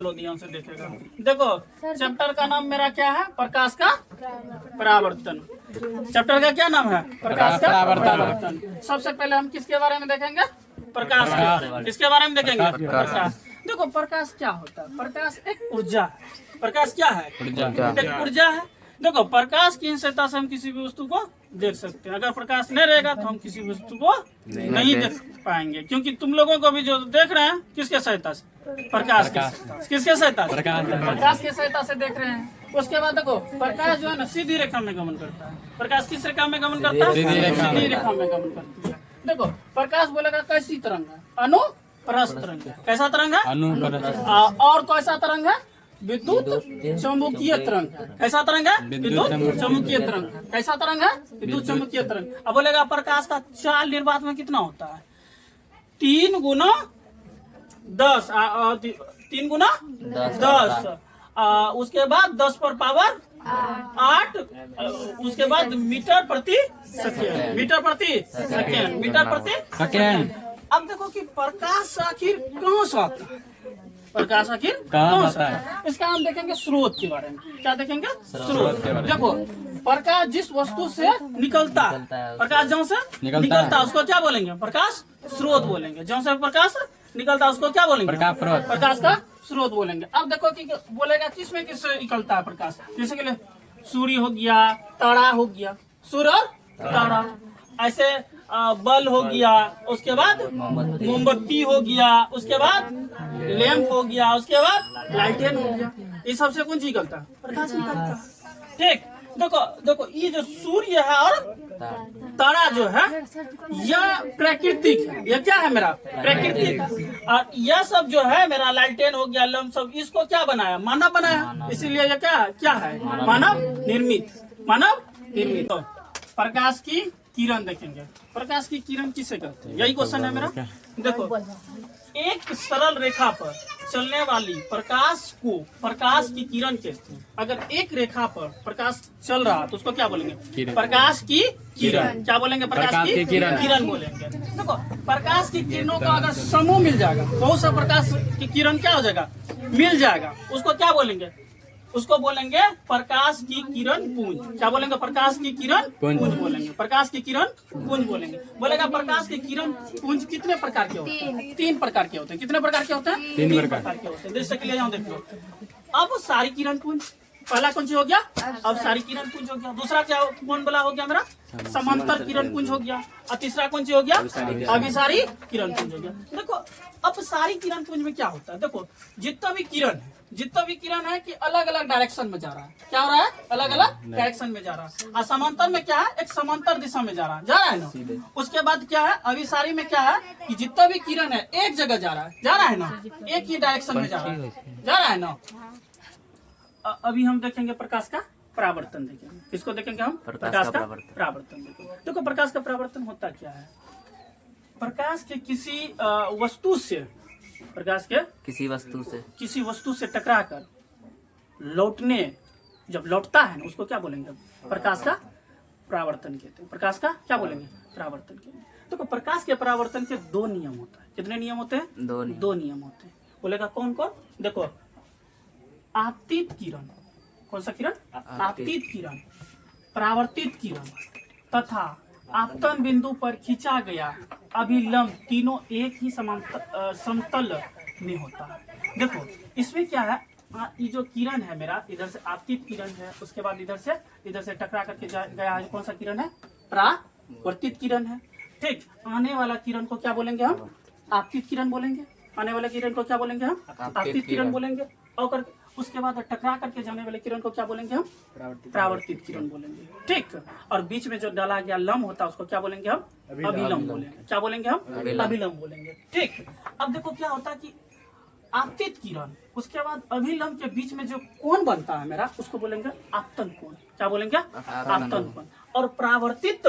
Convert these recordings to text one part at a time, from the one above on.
लो ध्यान से देखेगा। देखो चैप्टर का नाम मेरा क्या है? प्रकाश का परावर्तन। चैप्टर का क्या नाम है? प्रकाश का परावर्तन। सबसे पहले हम किसके बारे में देखेंगे? प्रकाश का। किसके बारे में देखेंगे? प्रकाश। देखो प्रकाश क्या होता है? प्रकाश एक ऊर्जा है। प्रकाश क्या है? एक ऊर्जा है। देखो प्रकाश की सहायता से हम किसी भी वस्तु को देख सकते हैं। अगर प्रकाश नहीं रहेगा तो हम किसी वस्तु को नहीं देख पाएंगे, क्योंकि तुम लोगों को भी जो देख रहे हैं किसके सहायता से? प्रकाश की। किसके सहायता से? प्रकाश की सहायता से देख रहे हैं। उसके बाद देखो प्रकाश जो है ना सीधी रेखा में गमन करता है। प्रकाश किस रेखा में गमन करता है? सीधी रेखा में गमन करती है। देखो प्रकाश बोलेगा कैसी तरंग है? अनुप्रस्थ तरंग है। कैसा तरंग है? अनुप्रस्थ। और कैसा तरंग है? विद्युत चुम्बकीय तरंग है। कैसा तरंग है? विद्युत चुम्बकीय तरंग है। कैसा तरंग है? विद्युत चुम्बकीय तरंग। अब बोलेगा प्रकाश का चाल निर्वात में कितना होता है? 3 गुना 10। 3 गुना 10। उसके बाद 10 पर पावर 8। उसके बाद मीटर प्रति सेकेंड। मीटर प्रति सेकेंड। मीटर प्रति सेकेंड। अब देखो कि प्रकाश आखिर कहाँ से आता है? प्रकाश आखिर कहाँ से है? इसका हम देखेंगे स्रोत के बारे में। क्या देखेंगे? स्रोत। देखो प्रकाश जिस वस्तु से निकलता है, प्रकाश जहाँ से निकलता है उसको क्या बोलेंगे? प्रकाश स्रोत बोलेंगे। जहाँ से प्रकाश निकलता है उसको क्या बोलेंगे? प्रकाश का स्रोत बोलेंगे। अब देखो कि बोलेगा किसमें किससे निकलता है प्रकाश? जैसे कि सूर्य हो गया, तारा हो गया, सूर्य और तारा। ऐसे बल्ब हो गया, उसके बाद मोमबत्ती हो गया, उसके बाद लैंप हो गया, उसके बाद लाइटेन हो गया। ये सबसे कौन निकलता है? प्रकाश निकलता है। ठीक। देखो देखो ये जो सूर्य है और तारा जो है यह प्राकृतिक है। यह क्या है? मेरा प्राकृतिक है। और यह सब जो है मेरा लाइटेन हो गया, लैंप, सब इसको क्या बनाया? मानव बनाया। इसीलिए यह क्या है? मानव निर्मित। मानव निर्मित। तो प्रकाश की किरण देखेंगे। प्रकाश की किरण किसे कहते हैं? यही क्वेश्चन है मेरा। देखो एक सरल रेखा पर चलने वाली प्रकाश को प्रकाश की किरण कहते हैं। अगर एक रेखा पर प्रकाश चल रहा तो उसको क्या बोलेंगे? प्रकाश की किरण। क्या बोलेंगे? प्रकाश की किरण बोलेंगे। देखो प्रकाश की किरणों का अगर समूह मिल जाएगा, बहुत सा प्रकाश की किरण क्या हो जाएगा? मिल जाएगा। उसको क्या बोलेंगे? उसको बोलेंगे प्रकाश की किरण पुंज। क्या बोलेंगे? प्रकाश की किरण पुंज बोलेंगे। प्रकाश की किरण पुंज बोलेंगे। बोलेगा प्रकाश की किरण पुंज कितने प्रकार के होते हैं? 3 प्रकार के होते हैं। कितने प्रकार के होते हैं? 3 प्रकार के होते हैं। जैसे कि ले जाओ देखो। अब सारी किरण पुंज पहला कौन सी हो गया? अब सारी किरण पुंज हो गया। दूसरा क्या कौन बोला हो गया मेरा? समांतर किरण पुंज हो गया। और तीसरा कौन सी हो गया? अभिसारी किरण पुंज हो गया। देखो अब सारी किरण पुंज में क्या होता है? देखो जितना भी किरण है कि अलग अलग डायरेक्शन में जा रहा है। क्या हो रहा है? अलग अलग डायरेक्शन में जा रहा है। और समांतर में क्या है? एक समांतर दिशा में जा रहा है ना। उसके बाद क्या है? अभिसारी में क्या है कि जितना भी किरण है एक जगह जा रहा है ना, एक ही डायरेक्शन में जा रहा है ना। अभी हम देखेंगे प्रकाश का परावर्तन। देखेंगे किसको देखेंगे हम? प्रकाश का परावर्तन। देखो प्रकाश का परावर्तन होता क्या है? प्रकाश के किसी वस्तु से, प्रकाश के किसी वस्तु से टकरा कर जब लौटता है ना उसको क्या बोलेंगे? प्रकाश का परावर्तन कहते हैं। प्रकाश का क्या बोलेंगे? परावर्तन कहते हैं। तो प्रकाश के परावर्तन के 2 नियम होता है। कितने नियम होते हैं? 2 नियम होते हैं। बोलेगा कौन कौन? देखो आपतित किरण। कौन सा किरण? आपतित किरण, परावर्तित किरण तथा आपतन बिंदु पर खींचा गया अभिलंब, तीनों एक ही समतल में होता है। देखो इसमें क्या है? ये जो किरण है मेरा, इधर से आपतित किरण है, उसके बाद इधर से टकरा करके गया है। कौन सा किरण है? परावर्तित किरण है। ठीक। आने वाला किरण को क्या बोलेंगे हम? आपतित किरण बोलेंगे। आने वाले किरण को क्या बोलेंगे हम? आपतित किरण बोलेंगे। और उसके बाद टकरा करके जाने वाले किरण को क्या बोलेंगे हम? परावर्तित किरण बोलेंगे। ठीक। और बीच में जो डाला गया लंब होता है उसको क्या बोलेंगे हम? अभिलंब बोलेंगे। क्या बोलेंगे हम? अभिलंब बोलेंगे। ठीक। अब देखो क्या होता है कि आपतित किरण, उसके बाद अभिलंब के बीच में जो कोण बनता है मेरा उसको बोलेंगे आपतन कोण। क्या बोलेंगे? आपतन कोण। और परावर्तित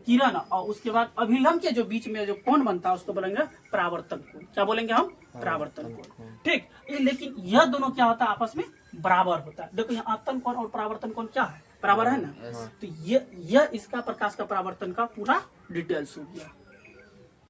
किरण और उसके बाद अभिलंब के जो बीच में जो कोण बनता है उसको बोलेंगे परावर्तन कोण। क्या बोलेंगे हम? परावर्तन कोण। ठीक। लेकिन यह दोनों क्या होता है? आपस में बराबर होता है। देखो यहाँ आपतन कोण और परावर्तन कोण क्या है? बराबर है ना। तो यह इसका प्रकाश का परावर्तन का पूरा डिटेल्स हो गया।